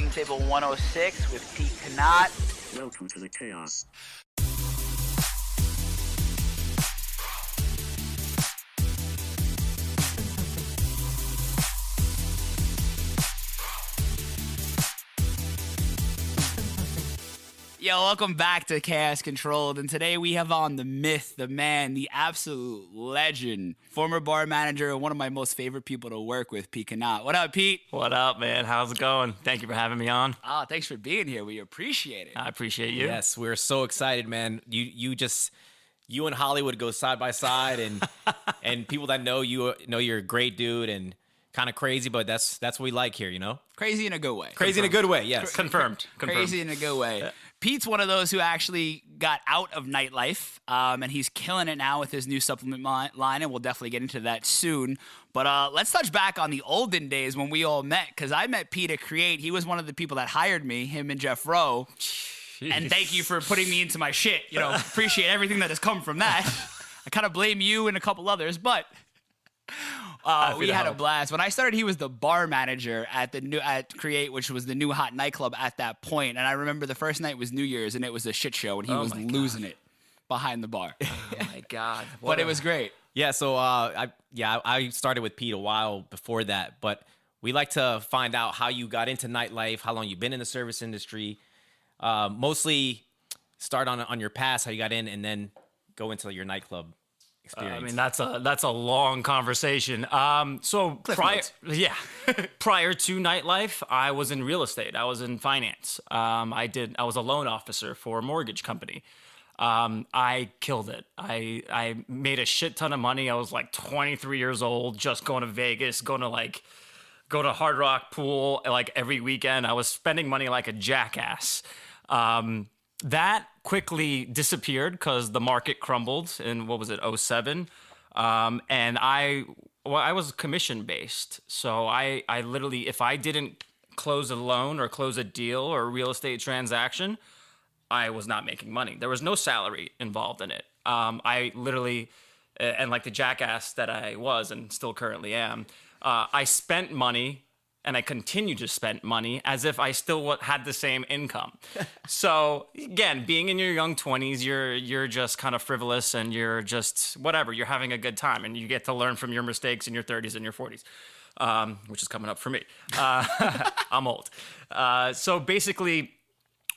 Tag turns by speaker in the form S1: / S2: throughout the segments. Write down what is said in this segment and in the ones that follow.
S1: Welcome table 106 with Pete Kanaat.
S2: Welcome to the chaos.
S1: Yo, welcome back to Chaos Controlled, and today we have on the myth, the man, the absolute legend, former bar manager and one of my most favorite people to work with, Pete Kanaat. What up, Pete?
S3: What up, man? How's it going? Thank you for having me on.
S1: Oh, thanks for being here. We appreciate it.
S3: I appreciate you.
S4: Yes, we're so excited, man. You and Hollywood go side by side, and and people that know you know you're a great dude and kind of crazy, but that's what we like here, you know.
S1: Crazy in a good way.
S4: Crazy in a good way, yes.
S3: Confirmed.
S1: Crazy in a good way. Pete's one of those who actually got out of nightlife, and he's killing it now with his new supplement line, and we'll definitely get into that soon. But let's touch back on the olden days when we all met, because I met Pete at Create. He was one of the people that hired me, him and Jeff Rowe.
S3: Jeez.
S1: And thank you for putting me into my shit. You know, appreciate everything that has come from that. I kind of blame you and a couple others, but we had a blast. When I started, he was the bar manager at Create, which was the new hot nightclub at that point. And I remember the first night was New Year's, and it was a shit show, and he was losing it behind the bar.
S3: Oh my God!
S1: But it was great.
S4: Yeah, so I started with Pete a while before that, but we like to find out how you got into nightlife, how long you've been in the service industry. Mostly start on your past, how you got in, and then go into your nightclub experience.
S3: I mean, that's a long conversation. So prior to nightlife, I was in real estate. I was in finance. I was a loan officer for a mortgage company. I killed it. I made a shit ton of money. I was like 23 years old, just going to Vegas, go to Hard Rock pool like every weekend. I was spending money like a jackass. That quickly disappeared because the market crumbled in, what was it, 07? And I was commission based. So I literally, if I didn't close a loan or close a deal or a real estate transaction, I was not making money. There was no salary involved in it. I literally, and like the jackass that I was and still currently am, I spent money and I continue to spend money as if I still had the same income. So again, being in your young 20s, you're just kind of frivolous and you're just whatever. You're having a good time and you get to learn from your mistakes in your 30s and your 40s, which is coming up for me. I'm old. So basically,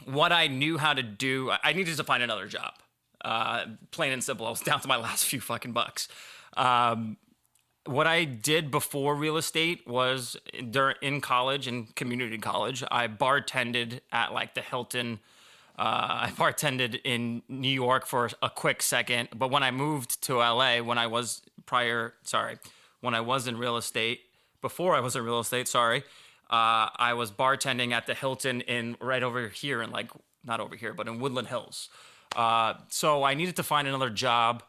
S3: what I knew how to do, I needed to find another job. Plain and simple. I was down to my last few fucking bucks. What I did before real estate was in college and community college, I bartended at like the Hilton. I bartended in New York for a quick second. But when I moved to LA, when I was in real estate, before I was in real estate, I was bartending at the Hilton right over here in not over here, but in Woodland Hills. So I needed to find another job.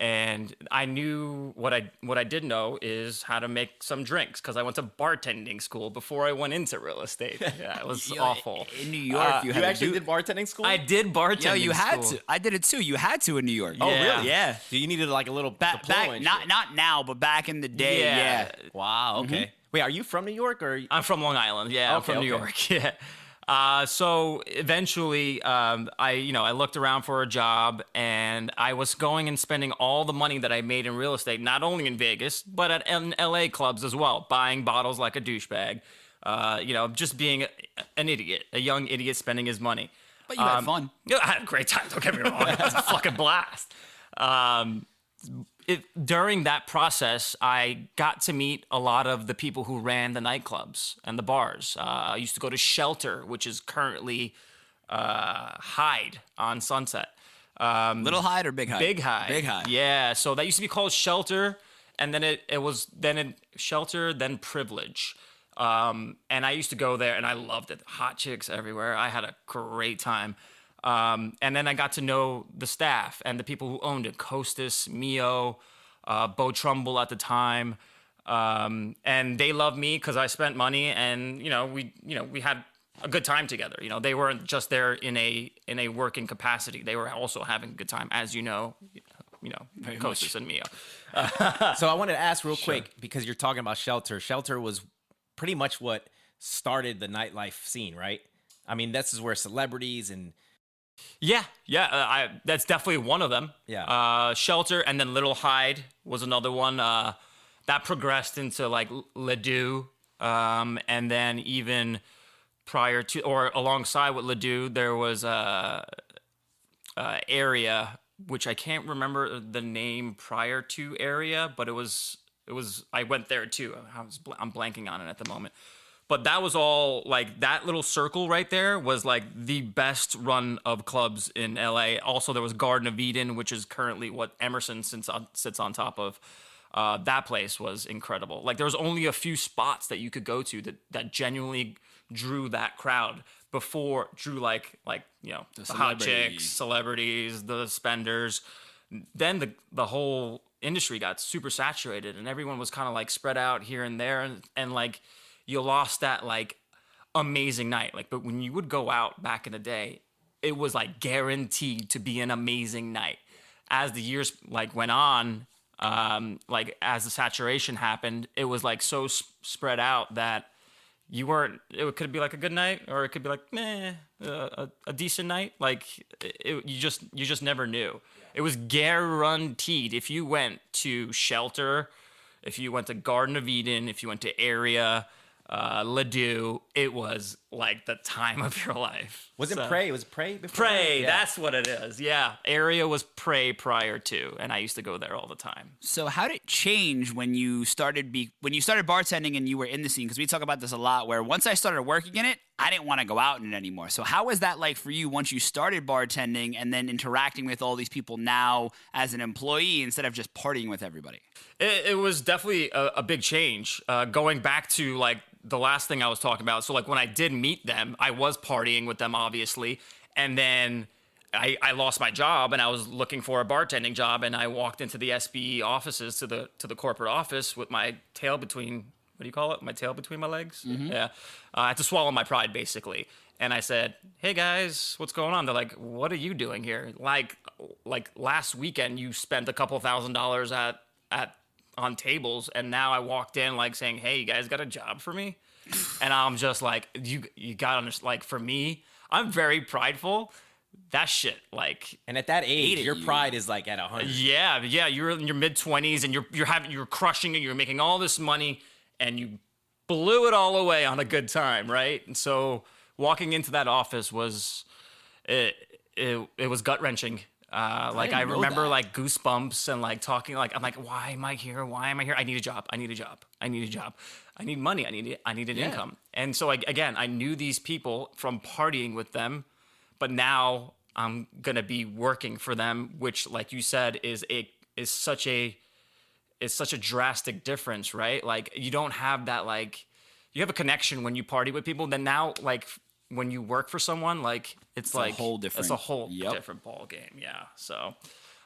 S3: And I knew what I did know is how to make some drinks because I went to bartending school before I went into real estate. Yeah, it was awful.
S1: In New York,
S4: you actually did bartending school?
S3: I did bartending school.
S1: You had to. I did it too. You had to in New York.
S4: Oh,
S3: Yeah.
S4: really?
S1: Yeah.
S4: So you needed like a little
S1: Back,
S4: diploma and shit.
S1: not now, but back in the day. Yeah.
S4: Wow, okay. Wait, are you from New York or?
S3: I'm from Long Island. Yeah, I'm
S4: Okay,
S3: from New
S4: okay.
S3: York. Yeah. So eventually, I looked around for a job, and I was going and spending all the money that I made in real estate, not only in Vegas but in LA clubs as well, buying bottles like a douchebag. Just being an idiot, a young idiot spending his money.
S1: But you had fun.
S3: Yeah, I had a great time. Don't get me wrong. It was a fucking blast. During that process, I got to meet a lot of the people who ran the nightclubs and the bars. I used to go to Shelter, which is currently Hyde on Sunset.
S1: Little Hyde or Big Hyde?
S3: Big Hyde.
S1: Big Hyde.
S3: Yeah, so that used to be called Shelter, and then it was Shelter, then Privilege. And I used to go there, and I loved it. Hot chicks everywhere. I had a great time. And then I got to know the staff and the people who owned it, Costas, Mio, Bo Trumbull at the time. And they loved me because I spent money and, we had a good time together. They weren't just there in a working capacity. They were also having a good time, as Costas and Mio.
S4: So I wanted to ask real quick, because you're talking about Shelter. Shelter was pretty much what started the nightlife scene, right? I mean, this is where celebrities and
S3: Yeah, that's definitely one of them.
S4: Yeah.
S3: Shelter, and then Little Hyde was another one. That progressed into like Ledoux, and then even prior to or alongside with Ledoux, there was a area which I can't remember the name prior to area, but it was I went there too. I'm blanking on it at the moment. But that was all like that little circle right there was like the best run of clubs in LA. Also, there was Garden of Eden, which is currently what Emerson sits on top of. That place was incredible. Like there was only a few spots that you could go to that genuinely drew that crowd drew like the hot chicks, celebrities, the spenders. Then the whole industry got super saturated and everyone was kind of like spread out here and there and like you lost that like amazing night. Like, but when you would go out back in the day, it was like guaranteed to be an amazing night. As the years like went on, like as the saturation happened, it was like so spread out that you weren't. It could be like a good night, or it could be like a decent night. Like you just never knew. It was guaranteed. If you went to Shelter, if you went to Garden of Eden, if you went to Area, Ledoux, it was like the time of your life.
S4: Was it Prey? Was it Prey before?
S3: Prey, that's what it is. Yeah, Area was Prey prior to, and I used to go there all the time.
S1: So how did it change when you started bartending and you were in the scene? Because we talk about this a lot. Where once I started working in it, I didn't want to go out in it anymore. So how was that like for you once you started bartending and then interacting with all these people now as an employee instead of just partying with everybody?
S3: It was definitely a big change. Going back to like the last thing I was talking about. So like when I did meet them, I was partying with them, obviously. And then I lost my job and I was looking for a bartending job. And I walked into the SBE offices to the corporate office with my tail between, what do you call it? My tail between my legs? Mm-hmm. Yeah. I had to swallow my pride, basically. And I said, hey guys, what's going on? They're like, what are you doing here? Like last weekend, you spent a couple $1,000s on tables, and now I walked in like saying, hey, you guys got a job for me? And I'm just like, you gotta understand, like for me, I'm very prideful. That shit, like,
S4: and at that age, your pride is like at 100.
S3: Yeah, you're in your mid-20s and you're crushing it, you're making all this money, and you blew it all away on a good time, right? And so walking into that office was it was gut-wrenching. Like I remember like goosebumps and like talking like I'm like, why am I here? I need a job. I need money. I need an income. And so I knew these people from partying with them, but now I'm gonna be working for them, which like you said is such a drastic difference, right? Like you don't have that, like you have a connection when you party with people. Then now like when you work for someone, like it's like
S1: a whole different
S3: ball game. Yeah. So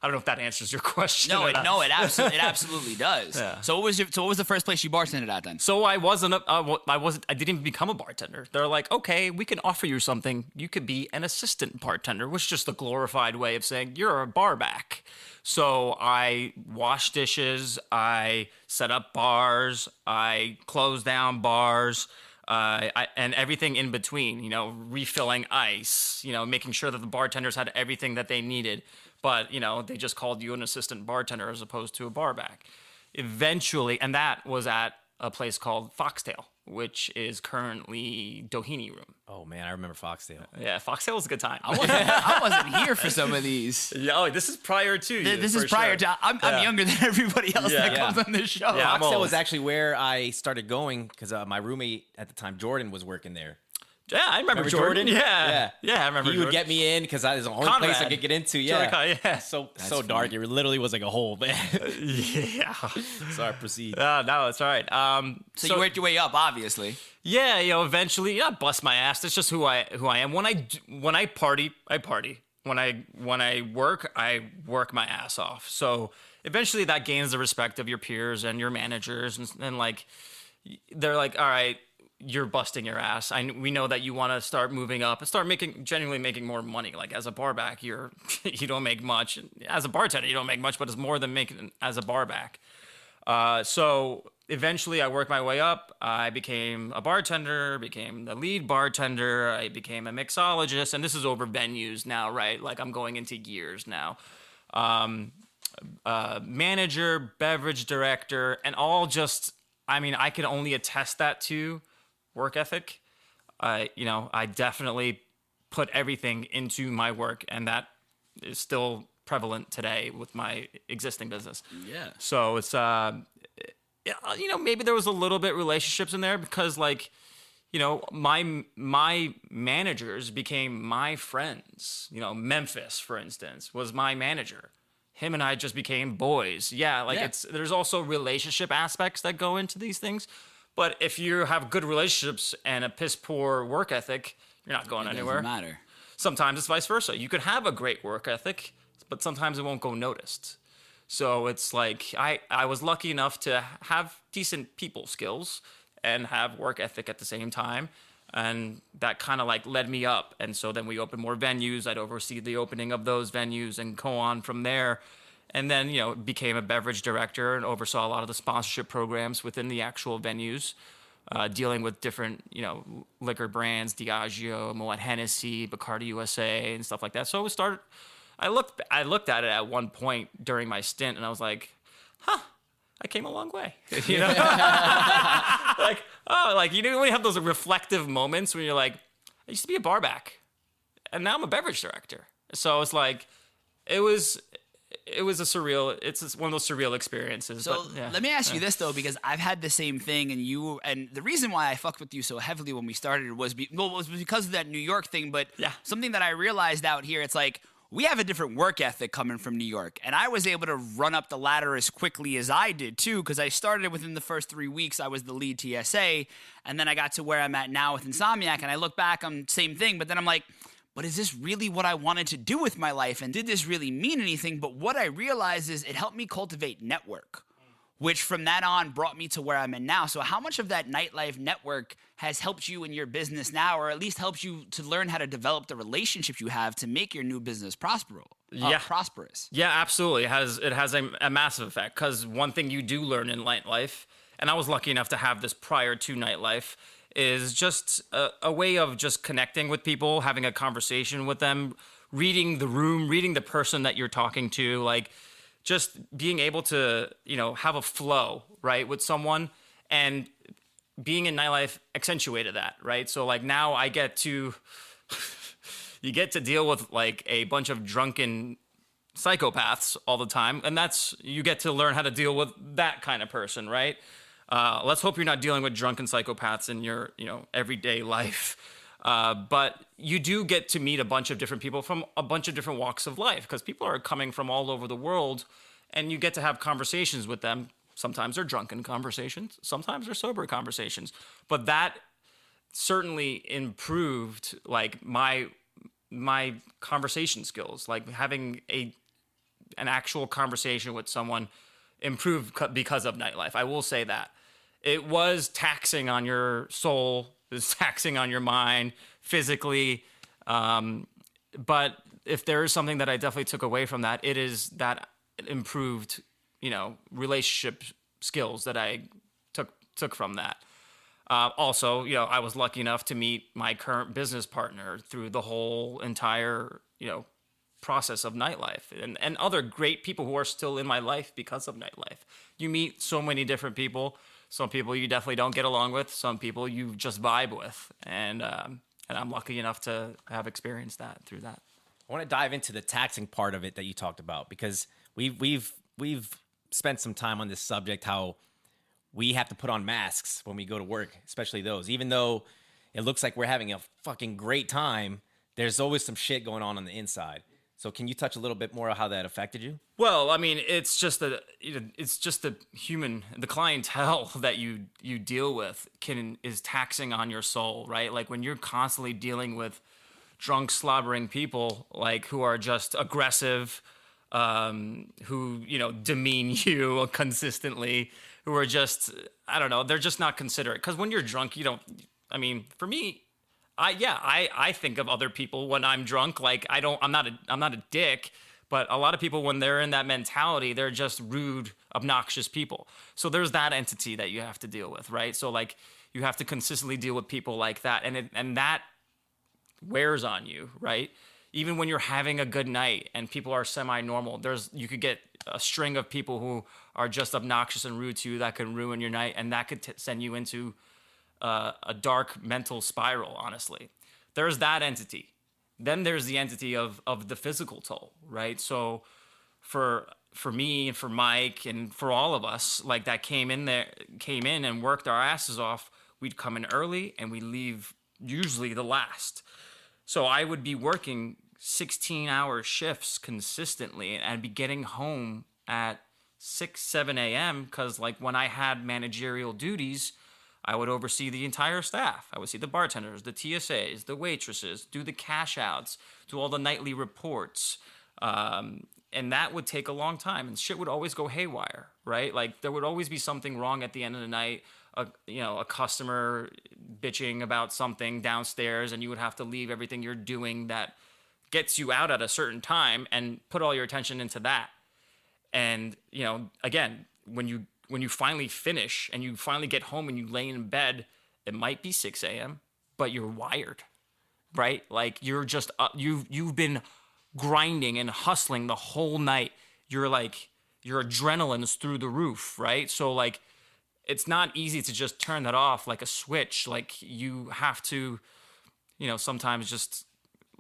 S3: I don't know if that answers your question.
S1: No, it absolutely does. Yeah. So what was the first place you bartended at then?
S3: So I didn't even become a bartender. They're like, okay, we can offer you something. You could be an assistant bartender, which is just a glorified way of saying you're a bar back. So I washed dishes, I set up bars, I closed down bars, and everything in between, refilling ice, making sure that the bartenders had everything that they needed. But, they just called you an assistant bartender as opposed to a bar back. Eventually, and that was at a place called Foxtail, which is currently Doheny Room.
S4: Oh, man, I remember Foxtail.
S3: Yeah, Foxtail was a good time.
S1: I wasn't here for some of these.
S3: Yeah, this is prior to you.
S1: This is prior to. I'm younger than everybody else that comes on this show.
S4: Yeah, Foxtail was actually where I started going because my roommate at the time, Jordan, was working there.
S3: Yeah, I remember Jordan. Yeah, I remember.
S4: He would get me in because that is the only place I could get into. Yeah, so dark. It literally was like a hole, man.
S3: Yeah.
S4: Sorry, proceed.
S3: No, it's all right.
S1: So you worked your way up, obviously.
S3: Yeah, eventually, I bust my ass. That's just who I am. When I party, I party. When I work my ass off. So eventually, that gains the respect of your peers and your managers, and like they're like, all right, you're busting your ass. We know that you want to start moving up and start genuinely making more money. Like as a bar back, you don't make much. As a bartender, you don't make much, but it's more than making as a bar back. So eventually I worked my way up. I became a bartender, became the lead bartender. I became a mixologist, and this is over venues now, right? Like I'm going into years now. Manager, beverage director, and all just, I mean, I can only attest that to work ethic. I definitely put everything into my work, and that is still prevalent today with my existing business.
S1: Yeah.
S3: So it's, maybe there was a little bit relationships in there because like, my managers became my friends. Memphis, for instance, was my manager. Him and I just became boys. Yeah, there's also relationship aspects that go into these things. But if you have good relationships and a piss poor work ethic, you're not going anywhere.
S1: It doesn't matter.
S3: Sometimes it's vice versa. You could have a great work ethic, but sometimes it won't go noticed. So it's like I was lucky enough to have decent people skills and have work ethic at the same time. And that kind of like led me up. And so then we opened more venues. I'd oversee the opening of those venues and go on from there. And then, became a beverage director and oversaw a lot of the sponsorship programs within the actual venues, dealing with different, liquor brands, Diageo, Moet Hennessy, Bacardi USA, and stuff like that. So I looked at it at one point during my stint, and I was like, I came a long way. When you have those reflective moments when you're like, I used to be a bar back, and now I'm a beverage director. So it's like, it's one of those surreal experiences.
S1: So let me ask you this though, because I've had the same thing, and the reason why I fucked with you so heavily when we started was because of that New York thing. But something that I realized out here, it's like we have a different work ethic coming from New York, and I was able to run up the ladder as quickly as I did too, because I started within the first 3 weeks. I was the lead TSA, and then I got to where I'm at now with Insomniac, and I look back on same thing, but then I'm like, but is this really what I wanted to do with my life? And did this really mean anything? But what I realized is it helped me cultivate network, which from that on brought me to where I'm in now. So how much of that nightlife network has helped you in your business now, or at least helped you to learn how to develop the relationships you have to make your new business prosperous?
S3: Yeah, absolutely. It has a massive effect, because one thing you do learn in nightlife, and I was lucky enough to have this prior to nightlife, is just a way of just connecting with people, having a conversation with them, reading the room, reading the person that you're talking to, like just being able to, have a flow, right, with someone. And being in nightlife accentuated that, right? So like now I get to, you get to deal with like a bunch of drunken psychopaths all the time. And you get to learn how to deal with that kind of person, right? Let's hope you're not dealing with drunken psychopaths in your, everyday life. But you do get to meet a bunch of different people from a bunch of different walks of life, because people are coming from all over the world, and you get to have conversations with them. Sometimes they're drunken conversations, sometimes they're sober conversations. But that certainly improved like my conversation skills, like having an actual conversation with someone improved because of nightlife. I will say that. It was taxing on your soul, it was taxing on your mind physically. But if there is something that I definitely took away from that, it is that improved, relationship skills that I took from that. Also, I was lucky enough to meet my current business partner through the whole entire, process of nightlife, and other great people who are still in my life because of nightlife. You meet so many different people. Some people you definitely don't get along with. Some people you just vibe with. And I'm lucky enough to have experienced that through that.
S4: I want to dive into the taxing part of it that you talked about, because we've spent some time on this subject, how we have to put on masks when we go to work, especially those. Even though it looks like we're having a fucking great time, there's always some shit going on the inside. So can you touch a little bit more on how that affected you?
S3: Well, I mean, it's just the clientele that you deal with is taxing on your soul, right? Like when you're constantly dealing with drunk, slobbering people, like who are just aggressive, who, demean you consistently, who are just, I don't know, they're just not considerate. Because when you're drunk, for me, I think of other people when I'm drunk. Like I'm not a dick, but a lot of people when they're in that mentality, they're just rude, obnoxious people. So there's that entity that you have to deal with, right? So like you have to consistently deal with people like that, and that wears on you, right? Even when you're having a good night and people are semi-normal, you could get a string of people who are just obnoxious and rude to you that could ruin your night, and that could send you into a dark mental spiral, honestly. There's that entity. Then there's the entity of the physical toll, right? So for me and for Mike and for all of us, like that came in and worked our asses off, we'd come in early and we leave usually the last. So I would be working 16-hour shifts consistently, and I'd be getting home at 6, 7 a.m. because like when I had managerial duties, I would oversee the entire staff. I would see the bartenders, the TSAs, the waitresses, do the cash outs, do all the nightly reports. And that would take a long time, and shit would always go haywire, right? Like there would always be something wrong at the end of the night. A customer bitching about something downstairs, and you would have to leave everything you're doing that gets you out at a certain time and put all your attention into that. And, again, when you finally finish and you finally get home and you lay in bed, it might be 6 a.m., but you're wired, right? Like you're just, you've been grinding and hustling the whole night. Your adrenaline's through the roof, right? So like, it's not easy to just turn that off like a switch. Like you have to, sometimes just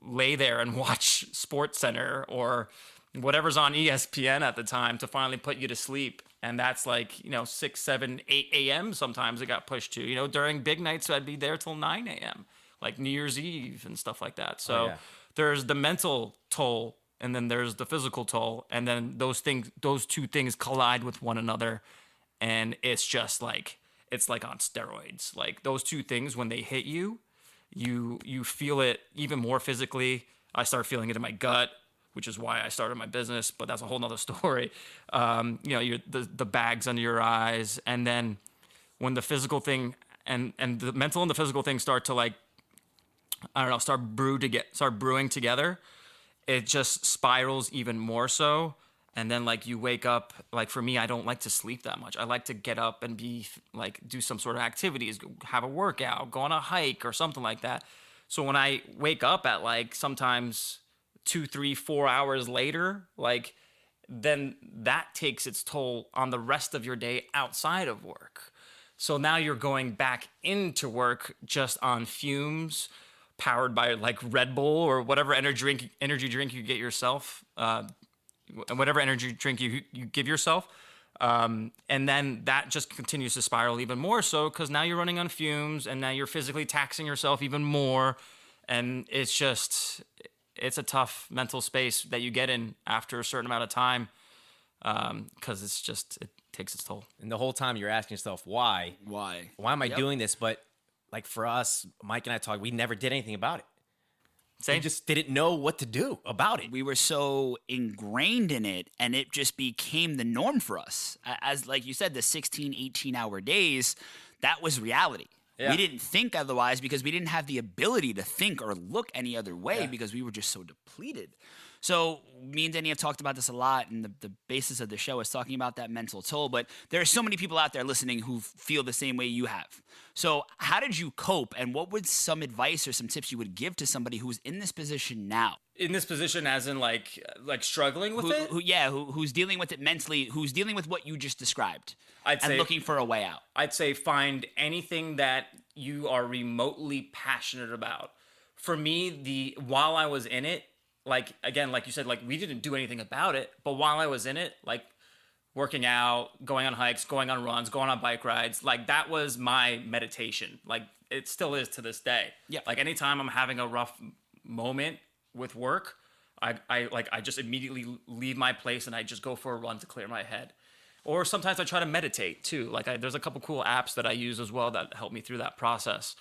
S3: lay there and watch Sports Center or whatever's on ESPN at the time to finally put you to sleep. And that's like, 6, 7, 8 a.m. sometimes it got pushed to. During big nights, I'd be there till 9 a.m., like New Year's Eve and stuff like that. So there's the mental toll, and then there's the physical toll. And then those two things collide with one another. And it's just like, it's like on steroids. Like those two things, when they hit you, you feel it even more physically. I start feeling it in my gut, which is why I started my business, but that's a whole nother story. The bags under your eyes. And then when the physical thing and the mental and the physical thing start to like, start brewing together, it just spirals even more so. And then like you wake up, like for me, I don't like to sleep that much. I like to get up and do some sort of activities, have a workout, go on a hike or something like that. So when I wake up at like sometimes 2, 3, 4 hours later, like then that takes its toll on the rest of your day outside of work. So now you're going back into work just on fumes, powered by like Red Bull or whatever energy drink you get yourself, whatever energy drink you give yourself. And then that just continues to spiral even more so because now you're running on fumes and now you're physically taxing yourself even more. And it's a tough mental space that you get in after a certain amount of time because it takes its toll.
S4: And the whole time you're asking yourself, why? Why am I doing this? But like for us, Mike and I talked, we never did anything about it.
S1: Same.
S4: We just didn't know what to do about it.
S2: We were so ingrained in it, and it just became the norm for us. As like you said, the 16, 18-hour days, that was reality. Yeah. We didn't think otherwise because we didn't have the ability to think or look any other way because we were just so depleted. So me and Danny have talked about this a lot, and the basis of the show is talking about that mental toll. But there are so many people out there listening who feel the same way you have. So how did you cope, and what would some advice or some tips you would give to somebody who's in this position now?
S3: In this position as in like struggling with it?
S2: Who's dealing with it mentally, who's dealing with what you just described
S3: and
S2: looking for a way out.
S3: I'd say find anything that you are remotely passionate about. For me, while I was in it, like, again, like you said, like we didn't do anything about it, but while I was in it, like working out, going on hikes, going on runs, going on bike rides, like that was my meditation. Like it still is to this day.
S2: Yeah.
S3: Like anytime I'm having a rough moment with work, I just immediately leave my place and I just go for a run to clear my head. Or sometimes I try to meditate too. Like there's a couple cool apps that I use as well that help me through that process.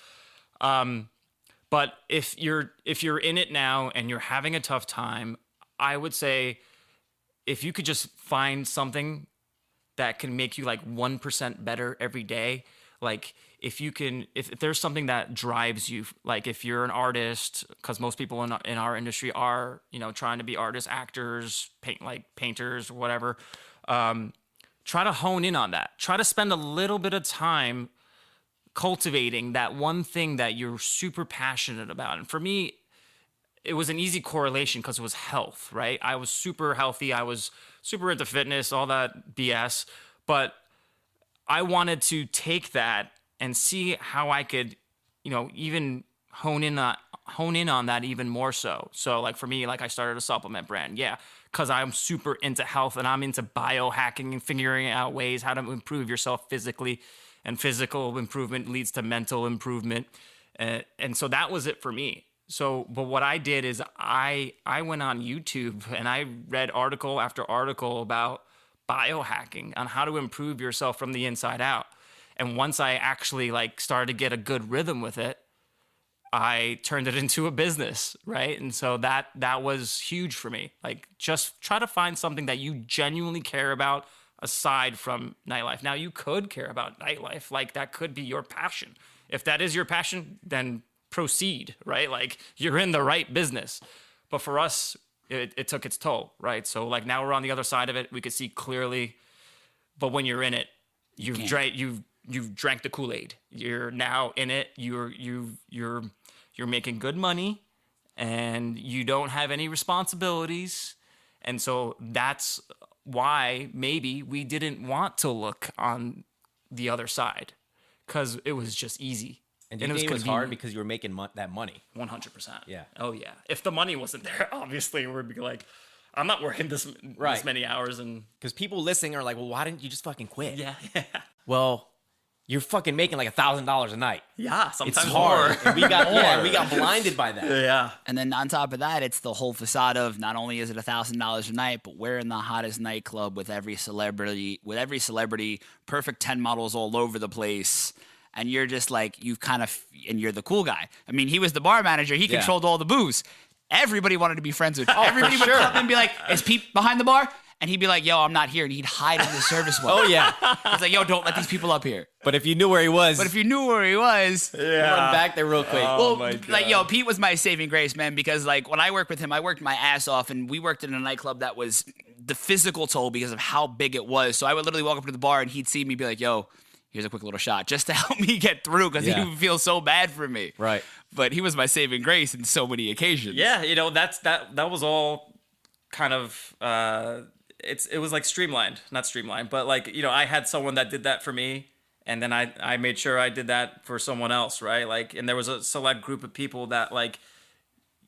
S3: But if you're in it now and you're having a tough time, I would say if you could just find something that can make you like 1% better every day, like if there's something that drives you, like if you're an artist, because most people in our industry are, trying to be artists, actors, painters, whatever. try to hone in on that. Try to spend a little bit of time cultivating that one thing that you're super passionate about. And for me, it was an easy correlation because it was health, right? I was super healthy. I was super into fitness, all that BS. But I wanted to take that and see how I could, even hone in on that even more so. So like for me, like I started a supplement brand. Yeah. Because I'm super into health and I'm into biohacking and figuring out ways how to improve yourself physically, and physical improvement leads to mental improvement. And so that was it for me. So, but what I did is I went on YouTube and I read article after article about biohacking on how to improve yourself from the inside out. And once I actually like started to get a good rhythm with it, I turned it into a business, right? And so that was huge for me. Like, just try to find something that you genuinely care about aside from nightlife. Now, you could care about nightlife. Like, that could be your passion. If that is your passion, then proceed, right? Like, you're in the right business. But for us, it took its toll, right? So, like, now we're on the other side of it. We could see clearly. But when you're in it, you've drank the Kool-Aid. You're now in it. You're making good money, and you don't have any responsibilities. And so that's why maybe we didn't want to look on the other side, because it was just easy.
S4: And you think it was hard because you were making that money?
S3: 100%.
S4: Yeah.
S3: Oh, yeah. If the money wasn't there, obviously, we'd be like, I'm not working this many hours. And
S4: because people listening are like, well, why didn't you just fucking quit?
S3: Yeah.
S4: Well, you're fucking making like $1,000 a night.
S3: Yeah, sometimes
S4: it's hard.
S3: more.
S4: And we got blinded by that.
S3: Yeah.
S2: And then on top of that, it's the whole facade of not only is it $1,000 a night, but we're in the hottest nightclub with every celebrity, perfect 10 models all over the place. And you're just like, and you're the cool guy. I mean, he was the bar manager. He controlled all the booze. Everybody wanted to be friends with him. Everybody would come and be like, is Pete behind the bar? And he'd be like, yo, I'm not here. And he'd hide in the service well.
S4: Oh, yeah.
S2: He's like, yo, don't let these people up here.
S4: But if you knew where he was.
S2: Run
S4: back there real quick.
S2: Well, like, yo, Pete was my saving grace, man, because, like, when I worked with him, I worked my ass off, and we worked in a nightclub that was the physical toll because of how big it was. So I would literally walk up to the bar, and he'd see me be like, yo, here's a quick little shot just to help me get through because he would feel so bad for me.
S4: Right.
S2: But he was my saving grace in so many occasions.
S3: Yeah, that was all kind of it was like not streamlined, but like, I had someone that did that for me, and then I made sure I did that for someone else, right? Like, and there was a select group of people that, like,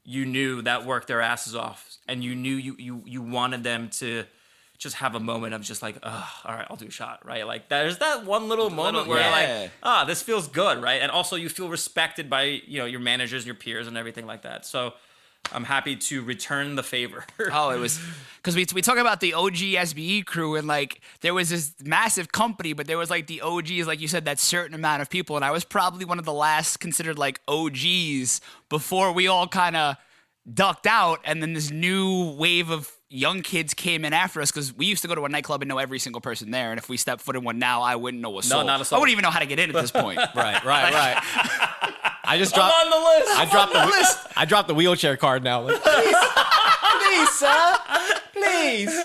S3: you knew that worked their asses off, and you knew you wanted them to just have a moment of just like, all right, I'll do a shot, right? Like, there's that one little moment where you're like, this feels good, right? And also you feel respected by, your managers and your peers and everything like that. So I'm happy to return the favor.
S2: Oh, it was because we talk about the OG SBE crew, and like there was this massive company, but there was like the OGs, like you said, that certain amount of people, and I was probably one of the last considered like OGs before we all kind of ducked out, and then this new wave of young kids came in after us because we used to go to a nightclub and know every single person there, and if we stepped foot in one now, I wouldn't know a soul.
S3: No, not a soul.
S2: I wouldn't even know how to get in at this point.
S4: Right. I just dropped
S3: I'm on the list.
S4: I dropped the wheelchair card now. Like, please, sir, please.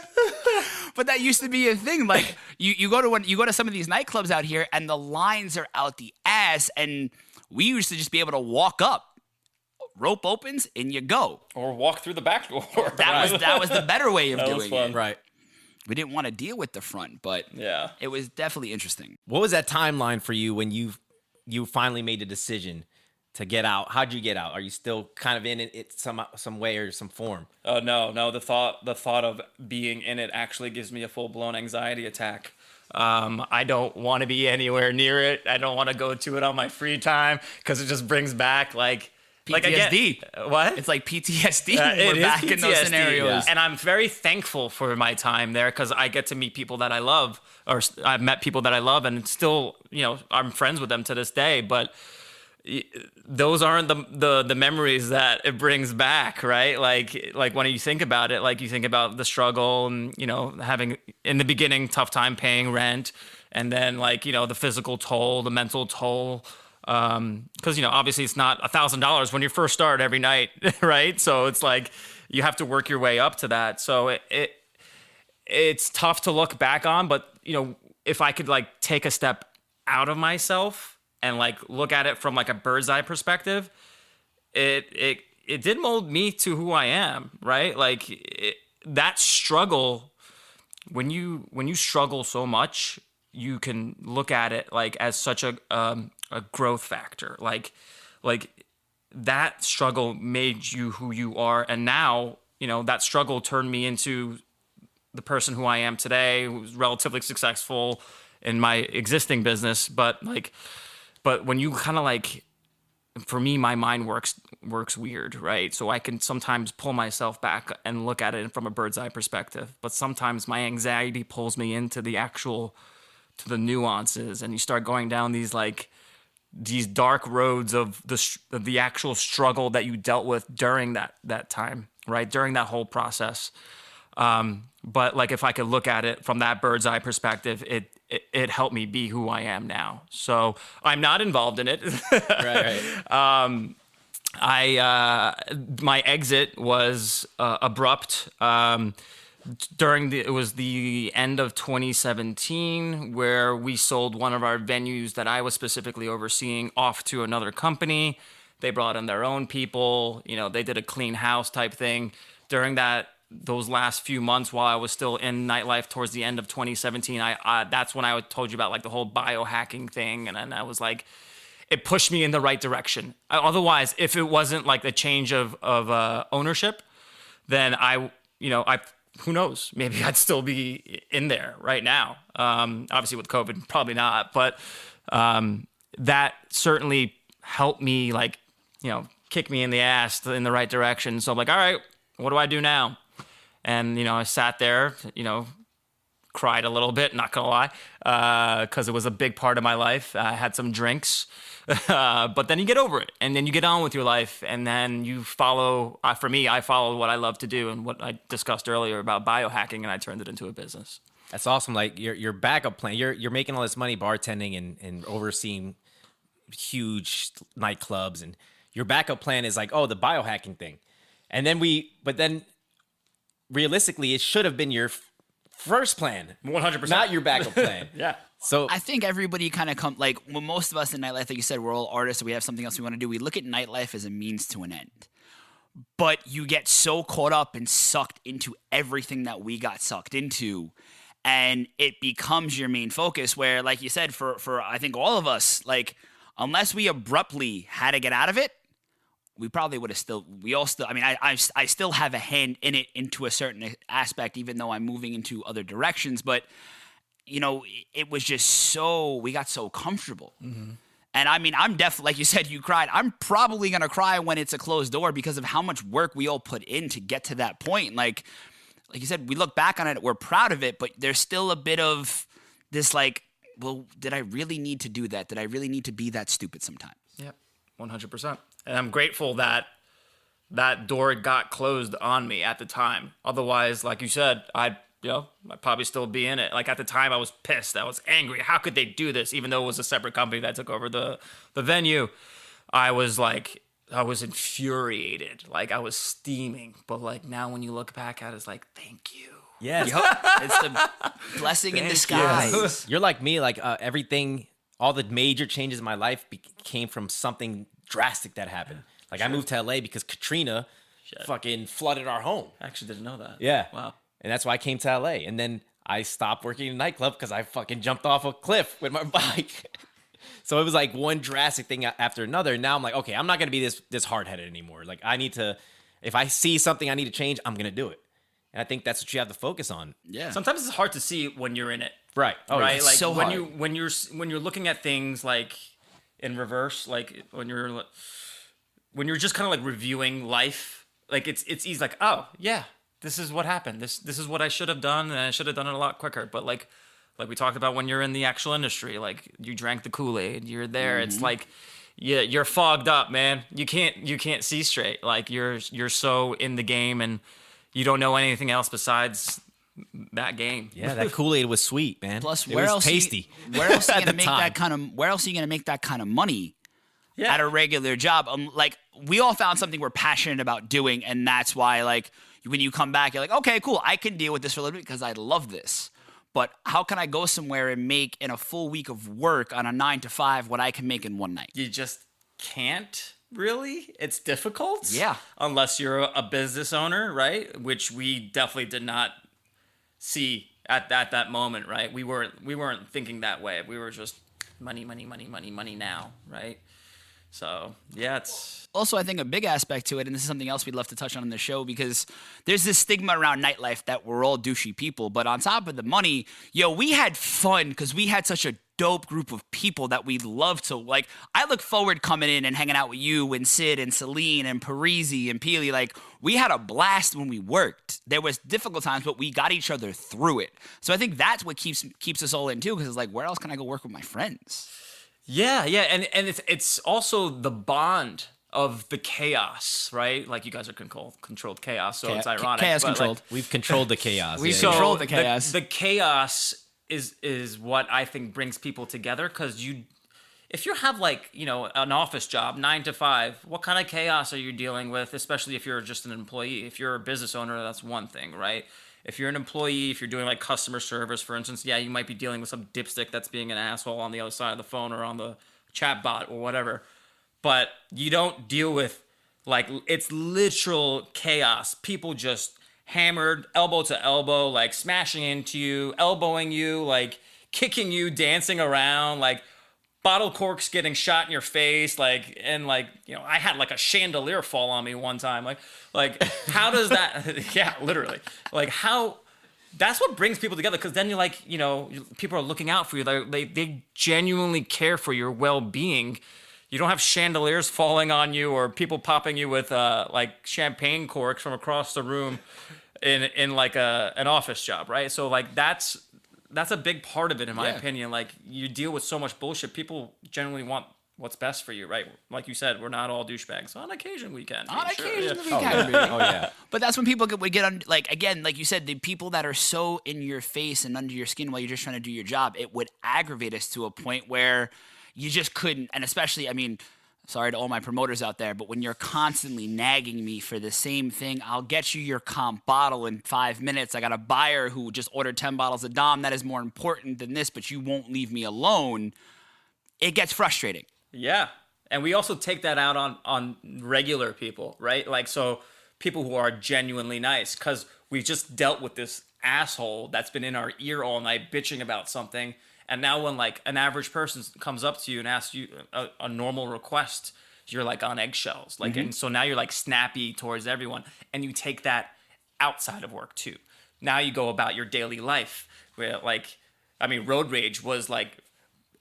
S2: But that used to be a thing. Like you go to some of these nightclubs out here, and the lines are out the ass, and we used to just be able to walk up. Rope opens and you go,
S3: or walk through the back door.
S2: That was the better way of doing it.
S4: Right.
S2: We didn't want to deal with the front, but it was definitely interesting.
S4: What was that timeline for you when you finally made the decision to get out? How'd you get out? Are you still kind of in it some way or some form?
S3: Oh no. The thought of being in it actually gives me a full-blown anxiety attack. I don't want to be anywhere near it. I don't want to go to it on my free time because it just brings back like
S2: PTSD.
S3: What?
S2: It's like PTSD.
S3: We're back
S2: in those scenarios.
S3: Yeah. And I'm very thankful for my time there because I get to meet people that I love, or I've met people that I love, and still, I'm friends with them to this day. But those aren't the memories that it brings back, right? Like when you think about it, like you think about the struggle and, having in the beginning tough time paying rent, and then like, the physical toll, the mental toll. Because, obviously it's not $1,000 when you first start every night, right? So it's like you have to work your way up to that. So it's tough to look back on, but, if I could like take a step out of myself and like look at it from like a bird's eye perspective, it did mold me to who I am, right? Like that struggle, when you struggle so much, you can look at it like as such a growth factor. Like that struggle made you who you are, and now that struggle turned me into the person who I am today, who's relatively successful in my existing business. But when you kind of like, for me, my mind works weird, right? So I can sometimes pull myself back and look at it from a bird's eye perspective. But sometimes my anxiety pulls me into to the nuances, and you start going down these dark roads of the actual struggle that you dealt with during that time, right? During that whole process. But like, if I could look at it from that bird's eye perspective, it helped me be who I am now. So I'm not involved in it.
S4: Right.
S3: My exit was abrupt. It was the end of 2017 where we sold one of our venues that I was specifically overseeing off to another company. They brought in their own people. They did a clean house type thing. During those last few months while I was still in nightlife towards the end of 2017, that's when I told you about like the whole biohacking thing. And then I was like, it pushed me in the right direction. Otherwise, if it wasn't like the change of ownership, then who knows? Maybe I'd still be in there right now. Obviously with COVID, probably not. But that certainly helped me kick me in the ass in the right direction. So I'm like, all right, what do I do now? And, I sat there, cried a little bit, not gonna lie, because it was a big part of my life. I had some drinks, but then you get over it, and then you get on with your life, and then you follow, for me, I followed what I love to do and what I discussed earlier about biohacking, and I turned it into a business.
S4: That's awesome. Like your backup plan, you're making all this money bartending and overseeing huge nightclubs, and your backup plan is like, oh, the biohacking thing. And then realistically, it should have been your first plan.
S3: 100%.
S4: Not your backup plan.
S3: Yeah.
S4: So
S2: I think everybody kind of when most of us in nightlife, like you said, we're all artists, so we have something else we want to do. We look at nightlife as a means to an end. But you get so caught up and sucked into everything that we got sucked into, and it becomes your main focus, where, like you said, for I think all of us, like, unless we abruptly had to get out of it, we probably would have I still have a hand in it into a certain aspect, even though I'm moving into other directions. But, it was just we got so comfortable. Mm-hmm. And I'm definitely, like you said, you cried. I'm probably going to cry when it's a closed door because of how much work we all put in to get to that point. Like you said, we look back on it, we're proud of it, but there's still a bit of this well, did I really need to do that? Did I really need to be that stupid sometimes?
S3: Yep, 100%. And I'm grateful that door got closed on me at the time. Otherwise, like you said, I'd probably still be in it. Like, at the time, I was pissed. I was angry. How could they do this? Even though it was a separate company that took over the venue, I was infuriated. Like, I was steaming. But like, now when you look back at it, it's like, thank you.
S4: yes,
S2: It's the blessing in disguise.
S4: you're like me. Like everything, all the major changes in my life came from something drastic that happened. Like, I moved to LA because Katrina fucking flooded our home.
S3: I actually didn't know that.
S4: Yeah.
S3: Wow.
S4: And that's why I came to LA. And then I stopped working in a nightclub because I fucking jumped off a cliff with my bike. So it was like one drastic thing after another. And now I'm like, okay, I'm not going to be this hard-headed anymore. Like, I need to, if I see something I need to change, I'm going to do it. And I think that's what you have to focus on.
S2: Yeah.
S3: Sometimes it's hard to see when you're in it.
S4: Right. Oh,
S3: right.
S2: It's
S3: Like,
S2: so
S3: when
S2: hard.
S3: when you're looking at things like in reverse, like when you're just kind of like reviewing life, like it's easy. Like, oh yeah, this is what happened. This is what I should have done, and I should have done it a lot quicker. But like we talked about, when you're in the actual industry, like, you drank the Kool-Aid, you're there. Mm-hmm. It's like, yeah, you're fogged up, man. You can't see straight. Like, you're so in the game, and you don't know anything else besides that game.
S4: Yeah, that Kool-Aid was sweet, man.
S2: Plus,
S4: it was tasty.
S2: Where else are you
S4: At
S2: gonna
S4: the
S2: make
S4: time.
S2: that kind of? Where else are you gonna make that kind of money?
S3: Yeah.
S2: At a regular job? Like, we all found something we're passionate about doing, and that's why, like, when you come back, you're like, okay, cool, I can deal with this for a little bit because I love this. But how can I go somewhere and make in a full week of work on a 9 to 5 what I can make in one night?
S3: You just can't really. It's difficult.
S2: Yeah.
S3: Unless you're a business owner, right? Which we definitely did not see at that moment, right? We weren't thinking that way. We were just money now, right? So yeah, it's
S2: also, I think a big aspect to it, and this is something else we'd love to touch on in the show, because there's this stigma around nightlife that we're all douchey people. But on top of the money, we had fun because we had such a dope group of people that we love to, like, I look forward coming in and hanging out with you and Sid and Celine and Parisi and Peely. Like, we had a blast when we worked. There was difficult times, but we got each other through it. So I think that's what keeps us all in too, because it's like, where else can I go work with my friends?
S3: Yeah, and it's also the bond of the chaos, right? Like, you guys are controlled chaos, so it's ironic.
S2: Chaos controlled.
S3: Like,
S4: We've controlled the chaos.
S2: We've controlled the chaos.
S3: The chaos is what I think brings people together, because if you have, like, an office job, 9 to 5, what kind of chaos are you dealing with? Especially if you're just an employee. If you're a business owner, that's one thing, right? If you're an employee, if you're doing like customer service, for instance, yeah, you might be dealing with some dipstick that's being an asshole on the other side of the phone or on the chat bot or whatever. But you don't deal with, like, it's literal chaos. People just hammered elbow to elbow, like smashing into you, elbowing you, like kicking you, dancing around, like bottle corks getting shot in your face, like, and like, I had like a chandelier fall on me one time. Like how does that, yeah, literally, like, how, that's what brings people together. Cause then you're like, people are looking out for you. They genuinely care for your well-being. You don't have chandeliers falling on you or people popping you with like champagne corks from across the room in like an office job, right? So like that's a big part of it, in my opinion. Like, you deal with so much bullshit. People generally want what's best for you, right? Like you said, we're not all douchebags. On occasion, we can.
S2: On occasion,
S3: yeah.
S2: we can be.
S4: Oh yeah.
S2: But that's when people would get on, like, again, like you said, the people that are so in your face and under your skin while you're just trying to do your job, it would aggravate us to a point where you just couldn't. And especially, I mean, sorry to all my promoters out there, but when you're constantly nagging me for the same thing, I'll get you your comp bottle in 5 minutes. I got a buyer who just ordered 10 bottles of Dom. That is more important than this, but you won't leave me alone. It gets frustrating.
S3: Yeah. And we also take that out on regular people, right? Like, so people who are genuinely nice, because we just dealt with this asshole that's been in our ear all night bitching about something. And now when, like, an average person comes up to you and asks you a normal request, you're like on eggshells. Like, and so now you're like snappy towards everyone, and you take that outside of work too. Now you go about your daily life where, like, I mean, road rage was like,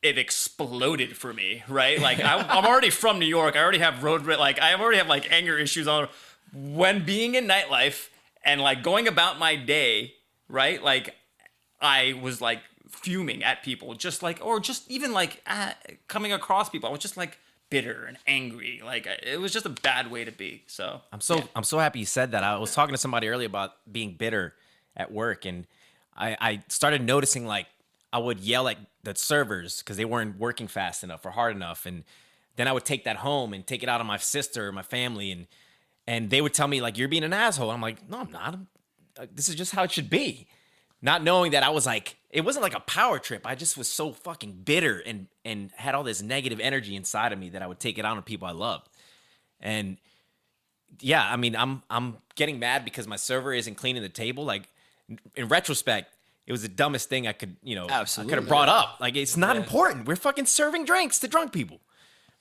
S3: it exploded for me, right? Like, I'm already from New York. I already have road rage. Like, I already have like anger issues on when being in nightlife and like going about my day, right? Like, I was like fuming at people, just like, or just even like coming across people. I was just like bitter and angry. Like, it was just a bad way to be. So
S4: I'm so happy you said that. I was talking to somebody earlier about being bitter at work, and I started noticing, like, I would yell at the servers because they weren't working fast enough or hard enough, and then I would take that home and take it out on my sister or my family, and they would tell me, like, you're being an asshole. I'm like, no, I'm not. This is just how it should be. Not knowing that I was like, it wasn't like a power trip. I just was so fucking bitter and had all this negative energy inside of me that I would take it out on people I loved. And yeah, I mean, I'm getting mad because my server isn't cleaning the table. Like, in retrospect, it was the dumbest thing I could,
S2: Absolutely.
S4: I could have brought up. Like, it's not important. We're fucking serving drinks to drunk people.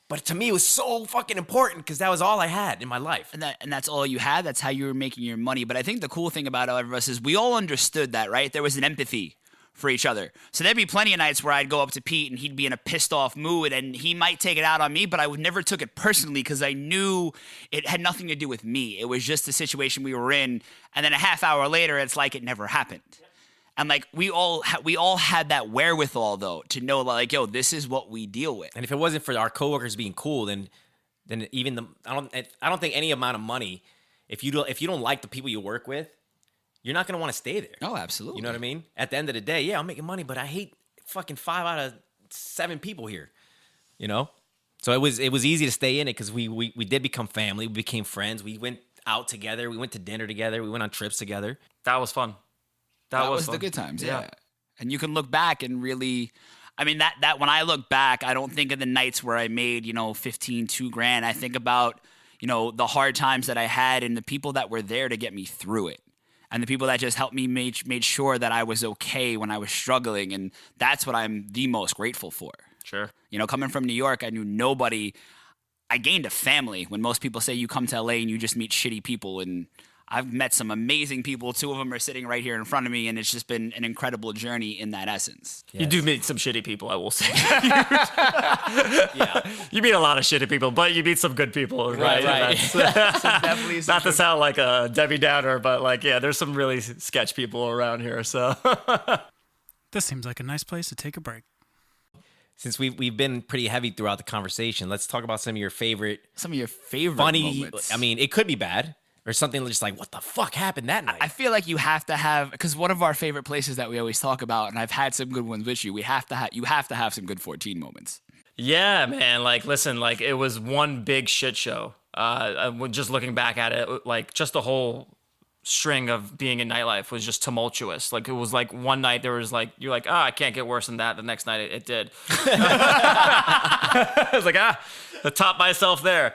S4: But to me, it was so fucking important because that was all I had in my life.
S2: And that's all you had. That's how you were making your money. But I think the cool thing about all of us is we all understood that, right? There was an empathy for each other. So there'd be plenty of nights where I'd go up to Pete and he'd be in a pissed off mood and he might take it out on me, but I would never took it personally because I knew it had nothing to do with me. It was just the situation we were in. And then a half hour later, it's like it never happened. And like we all had that wherewithal though to know, like, yo, this is what we deal with.
S4: And if it wasn't for our coworkers being cool, then even I don't think any amount of money, if you don't like the people you work with, you're not gonna want to stay there.
S2: Oh, absolutely.
S4: You know what I mean? At the end of the day, yeah, I'm making money, but I hate fucking 5 out of 7 people here. You know? So it was easy to stay in it because we did become family. We became friends. We went out together. We went to dinner together. We went on trips together.
S3: that was fun.
S2: That was the good times, yeah. And you can look back and really, I mean, that when I look back, I don't think of the nights where I made, 15, $2,000. I think about, the hard times that I had and the people that were there to get me through it. And the people that just helped me made sure that I was okay when I was struggling. And that's what I'm the most grateful for.
S3: Sure.
S2: Coming from New York, I knew nobody. I gained a family when most people say you come to LA and you just meet shitty people. And I've met some amazing people. 2 of them are sitting right here in front of me, and it's just been an incredible journey in that essence.
S3: Yes. You do meet some shitty people, I will say. Yeah. You meet a lot of shitty people, but you meet some good people, right?
S2: Definitely
S3: not to sound like a Debbie Downer, but there's some really sketch people around here. So
S5: this seems like a nice place to take a break.
S4: Since we've been pretty heavy throughout the conversation, let's talk about some of your favorite
S2: funny
S4: moments. I mean, it could be bad. Or something just like, what the fuck happened that night?
S2: I feel like you have to have, because one of our favorite places that we always talk about, and I've had some good ones with you, you have to have some good 14 moments.
S3: Yeah, man. Listen, it was one big shit show. Just looking back at it, just the whole string of being in nightlife was just tumultuous. It was one night there was you're like, I can't get worse than that. The next night it did. I was like, I topped myself there.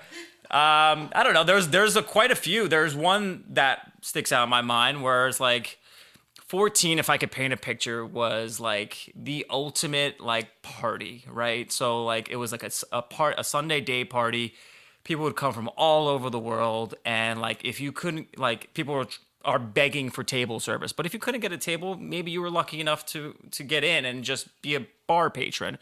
S3: I don't know. There's quite a few. There's one that sticks out in my mind where it's 14, if I could paint a picture, was the ultimate party, right? So it was a Sunday day party. People would come from all over the world, and if you couldn't, people are begging for table service. But if you couldn't get a table, maybe you were lucky enough to get in and just be a bar patron.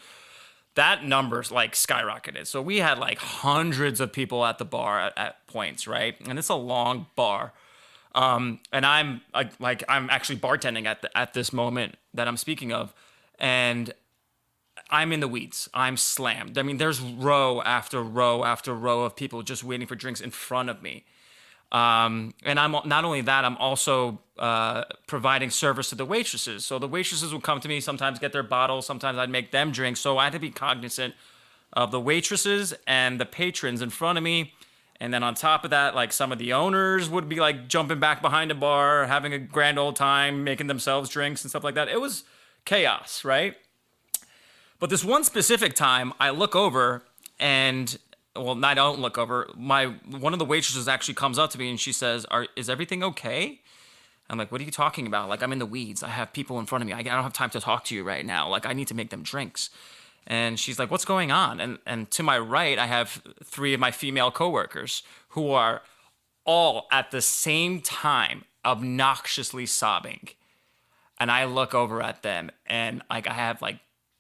S3: That number's skyrocketed. So we had hundreds of people at the bar at points, right? And it's a long bar. And I'm actually bartending at this moment that I'm speaking of, and I'm in the weeds. I'm slammed. I mean, there's row after row after row of people just waiting for drinks in front of me. And I'm not only that, I'm also providing service to the waitresses. So the waitresses would come to me, sometimes get their bottles, sometimes I'd make them drink. So I had to be cognizant of the waitresses and the patrons in front of me. And then on top of that, some of the owners would be jumping back behind a bar, having a grand old time, making themselves drinks and stuff like that. It was chaos, right? But this one specific time, I look over and... Well, I don't look over. One of the waitresses actually comes up to me and she says, "Is everything okay?" I'm like, "What are you talking about? I'm in the weeds. I have people in front of me. I don't have time to talk to you right now. I need to make them drinks." And she's like, "What's going on?" And to my right, I have 3 of my female coworkers who are all at the same time obnoxiously sobbing. And I look over at them and I have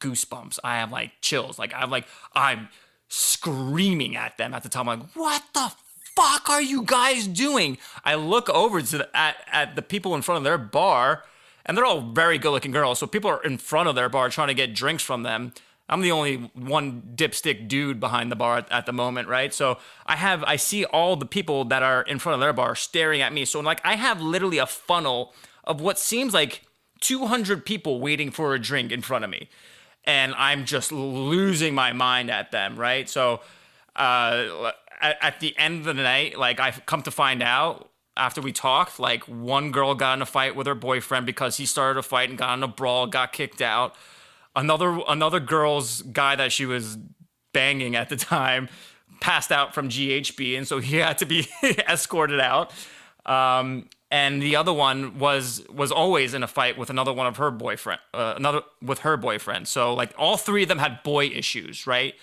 S3: goosebumps. I have chills. I'm screaming at them at the time. I'm like, what the fuck are you guys doing? I look over at the people in front of their bar, and they're all very good-looking girls. So people are in front of their bar trying to get drinks from them. I'm the only one dipstick dude behind the bar at the moment, right? So I see all the people that are in front of their bar staring at me. So I have literally a funnel of what seems like 200 people waiting for a drink in front of me. And I'm just losing my mind at them, right? So at the end of the night, I've come to find out after we talked, one girl got in a fight with her boyfriend because he started a fight and got in a brawl, got kicked out. Another girl's guy that she was banging at the time passed out from GHB, and so he had to be escorted out. And the other one was always in a fight with another one of her boyfriend, So all 3 of them had boy issues, right?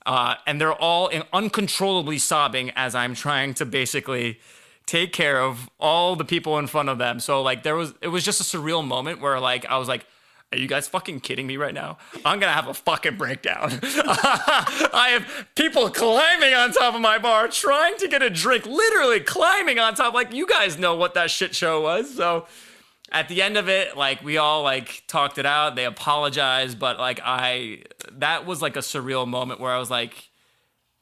S3: And they're all uncontrollably sobbing as I'm trying to basically take care of all the people in front of them. So it was just a surreal moment where I was like, are you guys fucking kidding me right now? I'm going to have a fucking breakdown. I have people climbing on top of my bar trying to get a drink, literally climbing on top. You guys know what that shit show was. So at the end of it, we all talked it out. They apologized, but that was a surreal moment where I was like,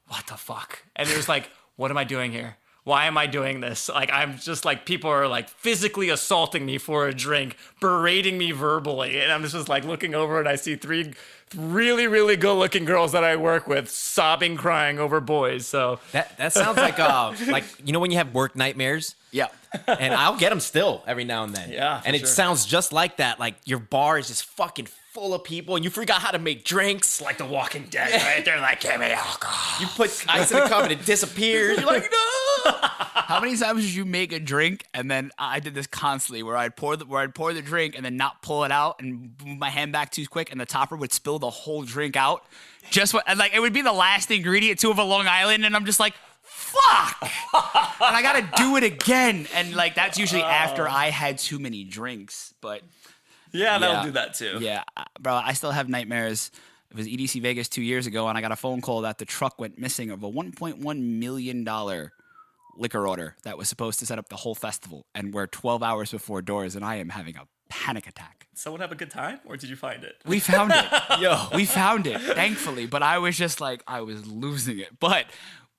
S3: what the fuck? And it was what am I doing here? why am I doing this? Like, I'm just like, people are like physically assaulting me for a drink, berating me verbally. And I'm just like looking over and I see 3 really, really good looking girls that I work with sobbing, crying over boys. So
S4: that sounds like you know when you have work nightmares?
S2: Yeah.
S4: And I'll get them still every now and then.
S3: Yeah,
S4: and it sounds just like that. Like your bar is just fucking full of people and you forgot how to make drinks.
S3: like The Walking Dead, right? They're like, give me alcohol.
S4: You put ice in the cup and it disappears. You're like, no.
S2: How many times did you make a drink and then I did this constantly where I'd pour the drink and then not pull it out and move my hand back too quick and the topper would spill the whole drink out. And like it would be the last ingredient too of a Long Island and I'm just like, fuck. And I gotta do it again. And like that's usually after I had too many drinks. But
S3: Yeah, that'll do that too.
S2: yeah, bro, I still have nightmares. It was EDC Vegas 2 years ago, and I got a phone call that the truck went missing of a $1.1 million liquor order that was supposed to set up the whole festival, and we're 12 hours before doors, and I am having a panic attack.
S3: Someone have a good time, or did you find it?
S2: We found it. We found it, thankfully, but I was just like, I was losing it. But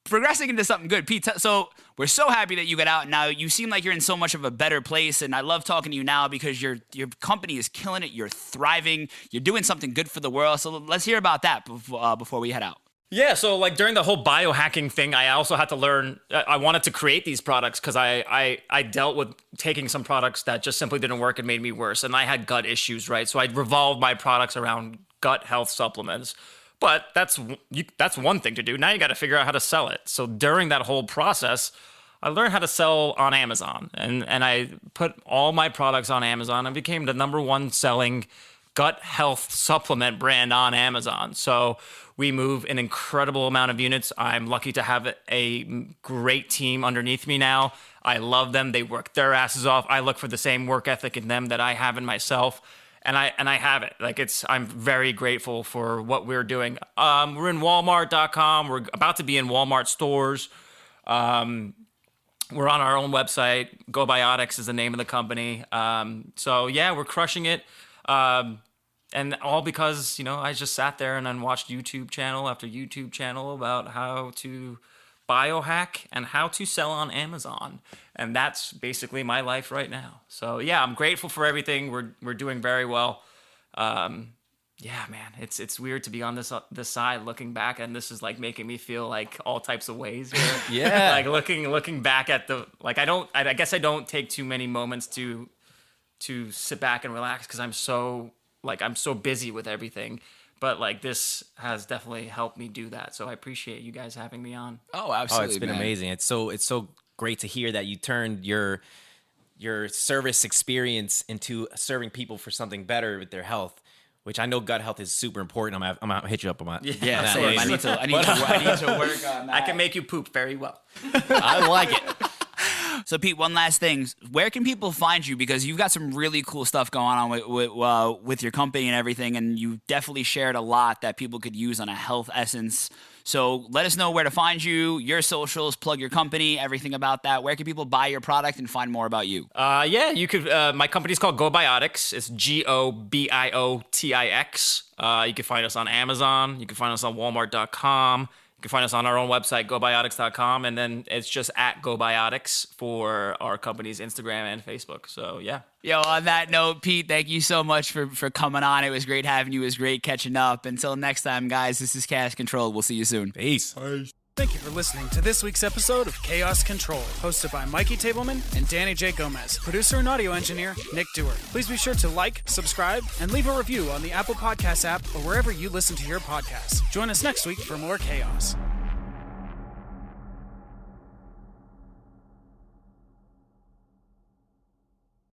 S2: progressing into something good, Pete, so we're so happy that you got out. Now, you seem like you're in so much of a better place, and I love talking to you now because your company is killing it. You're thriving. You're doing something good for the world. So let's hear about that before we head out.
S3: Yeah, so like during the whole biohacking thing, I also had to learn, I wanted to create these products because I dealt with taking some products that just simply didn't work and made me worse. And I had gut issues, right? So I revolved my products around gut health supplements. But that's one thing to do. Now you got to figure out how to sell it. So during that whole process, I learned how to sell on Amazon. And I put all my products on Amazon and became the #1 selling gut health supplement brand on Amazon. So we move an incredible amount of units. I'm lucky to have a great team underneath me now. I love them. They work their asses off. I look for the same work ethic in them that I have in myself. And I have it. Like I'm very grateful for what we're doing. We're in Walmart.com. We're about to be in Walmart stores. We're on our own website. GoBiotix is the name of the company. So yeah, we're crushing it. And all because, I just sat there and then watched YouTube channel after YouTube channel about how to biohack and how to sell on Amazon. And that's basically my life right now. So yeah, I'm grateful for everything. We're doing very well. Yeah, man, it's weird to be on this side looking back, and this is like making me feel like all types of ways here.
S4: Yeah.
S3: Like looking back at I guess I don't take too many moments to sit back and relax because I'm so busy with everything. But like this has definitely helped me do that. So I appreciate you guys having me on.
S2: Oh, absolutely.
S4: Oh, it's been amazing. It's so great to hear that you turned your service experience into serving people for something better with their health, which I know gut health is super important. I'm gonna hit you up on that.
S2: Yeah, same. I need to work on that.
S3: I can make you poop very well.
S4: I like it.
S2: So, Pete, one last thing. Where can people find you? Because you've got some really cool stuff going on with your company and everything, and you definitely shared a lot that people could use on a health essence. So let us know where to find you, your socials, plug your company, everything about that. Where can people buy your product and find more about you?
S3: Yeah, you could. My company's called GoBiotix. It's GoBiotix. You can find us on Amazon. You can find us on Walmart.com. You can find us on our own website, GoBiotix.com, and then it's just at GoBiotix for our company's Instagram and Facebook. So, yeah.
S2: Yo, on that note, Pete, thank you so much for coming on. It was great having you. It was great catching up. Until next time, guys, this is Chaos Control. We'll see you soon.
S4: Peace.
S5: Thank you for listening to this week's episode of Chaos Control, hosted by Mikey Tableman and Danny J. Gomez, producer and audio engineer Nick Dewar. Please be sure to like, subscribe, and leave a review on the Apple Podcasts app or wherever you listen to your podcasts. Join us next week for more chaos.